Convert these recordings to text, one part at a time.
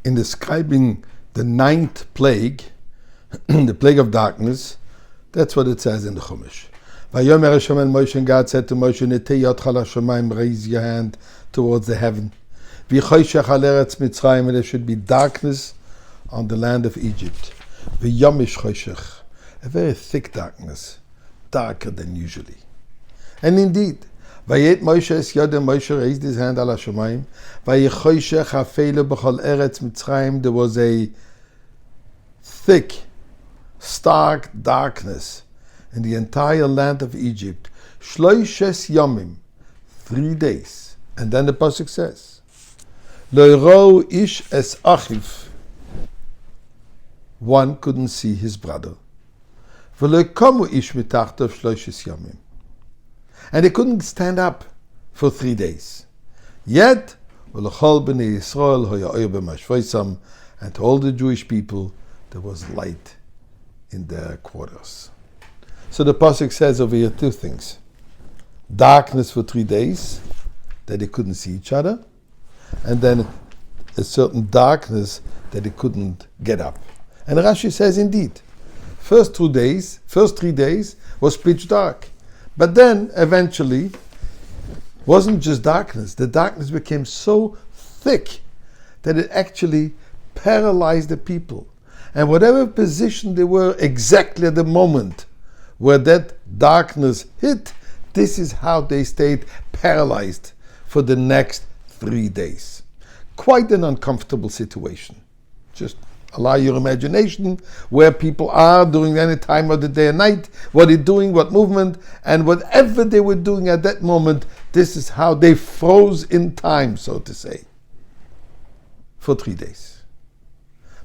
in describing the ninth plague, the plague of darkness, that's what it says in the Chumash. Vayomer Hashem and Moshe, and God said to Moshe, Netei yodcha l'shamayim, raise your hand towards the heaven. V'choshech al eretz Mitzrayim, and there should be darkness on the land of Egypt. V'yomish choshech, a very thick darkness, darker than usually. And indeed, Vayet Moshe es yodem, Moshe raised his hand al Hashemayim. Vayechoshech hafeilu b'chol eretz Mitzrayim, there was a thick, stark darkness in the entire land of Egypt. Shloishes yomim, 3 days. And then the pasuk says, Lo yirou ish es achiv, one couldn't see his brother. V'lo yikomu ish mitachtav shloishes yomim, and they couldn't stand up for 3 days. Yet, v'lechol b'nei Yisrael hoya oyer b'mashvoisam, and to all the Jewish people there was light in their quarters. So the pasuk says over here 2 things: darkness for 3 days, that they couldn't see each other, and then a certain darkness that they couldn't get up. And Rashi says, indeed, first 3 days was pitch dark, but then eventually wasn't just darkness. The darkness became so thick that it actually paralyzed the people. And whatever position they were exactly at the moment where that darkness hit, this is how they stayed paralyzed for the next 3 days. Quite an uncomfortable situation. Just allow your imagination where people are during any time of the day and night, what they're doing, what movement, and whatever they were doing at that moment, this is how they froze in time, so to say, for 3 days.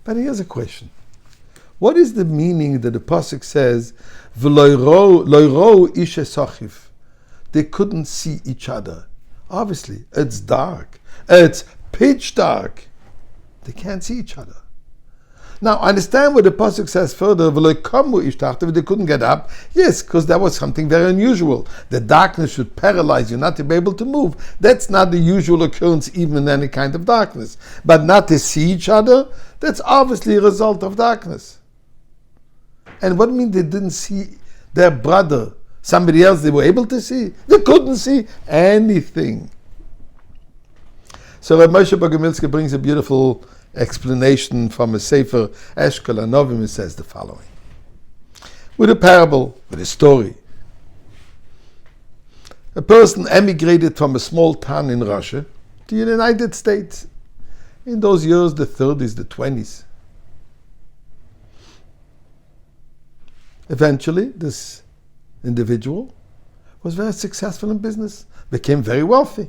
But here's a question. What is the meaning that the pasuk says, V'lo yirou ish es achiv? They couldn't see each other. Obviously, it's dark. It's pitch dark. They can't see each other. Now, understand what the pasuk says further, V'lo yikomu ish tachtav, they couldn't get up. Yes, because that was something very unusual. The darkness should paralyze you, not to be able to move. That's not the usual occurrence even in any kind of darkness. But not to see each other, that's obviously a result of darkness. And what do you mean they didn't see their brother? Somebody else they were able to see? They couldn't see anything. So Rabbi Moshe Bogomilsky brings a beautiful explanation from a Sefer Eshkol Anovim. It says the following. With a parable, with a story. A person emigrated from a small town in Russia to the United States. In those years, the 30s, the 20s. Eventually, this individual was very successful in business, became very wealthy.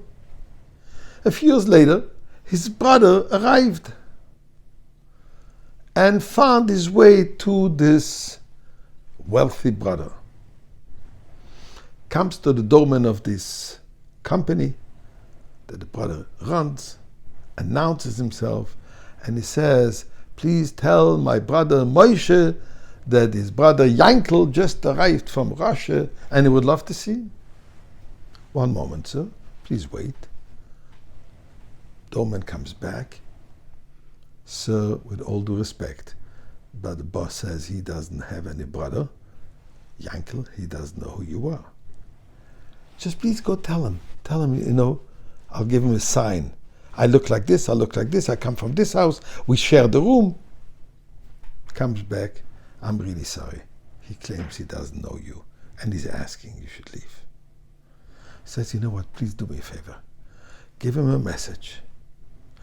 A few years later, his brother arrived and found his way to this wealthy brother. Comes to the doorman of this company that the brother runs, announces himself, and he says, please tell my brother Moshe that his brother Yankel just arrived from Russia and he would love to see him. One moment, sir. Please wait. Doorman comes back. Sir, with all due respect, but the boss says he doesn't have any brother. Yankel, he doesn't know who you are. Just please go tell him. Tell him, I'll give him a sign. I look like this, I come from this house, we share the room. Comes back. I'm really sorry. He claims he doesn't know you and he's asking you should leave. Says, you know what, please do me a favor. Give him a message.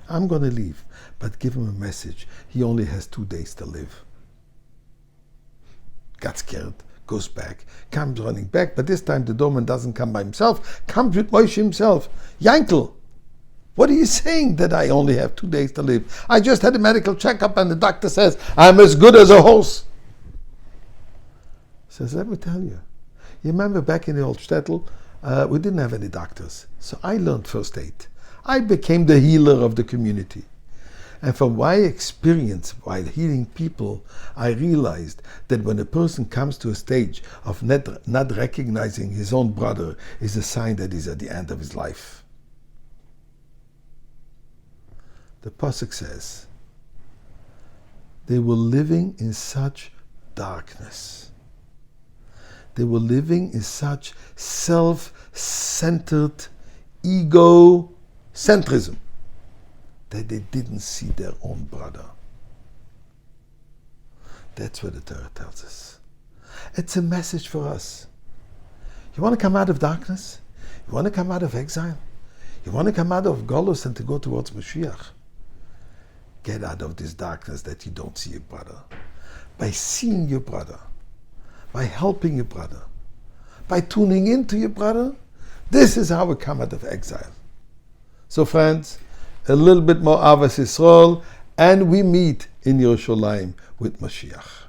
I'm going to leave, but give him a message. He only has 2 days to live. Got scared, goes back, comes running back, but this time the doorman doesn't come by himself, comes with Moshe himself. Yankel, what are you saying that I only have 2 days to live? I just had a medical checkup and the doctor says I'm as good as a horse. Says, let me tell you. You remember back in the old shtetl, we didn't have any doctors. So I learned first aid. I became the healer of the community. And from my experience while healing people, I realized that when a person comes to a stage of not recognizing his own brother is a sign that he's at the end of his life. The pasuk says, They were living in such darkness. They were living in such self-centered egocentrism that they didn't see their own brother. That's what the Torah tells us. It's a message for us. You want to come out of darkness? You want to come out of exile? You want to come out of Golus and to go towards Mashiach? Get out of this darkness that you don't see your brother. By seeing your brother, by helping your brother, by tuning into your brother, this is how we come out of exile. So friends, a little bit more Avas Yisrael, and we meet in Yerushalayim with Mashiach.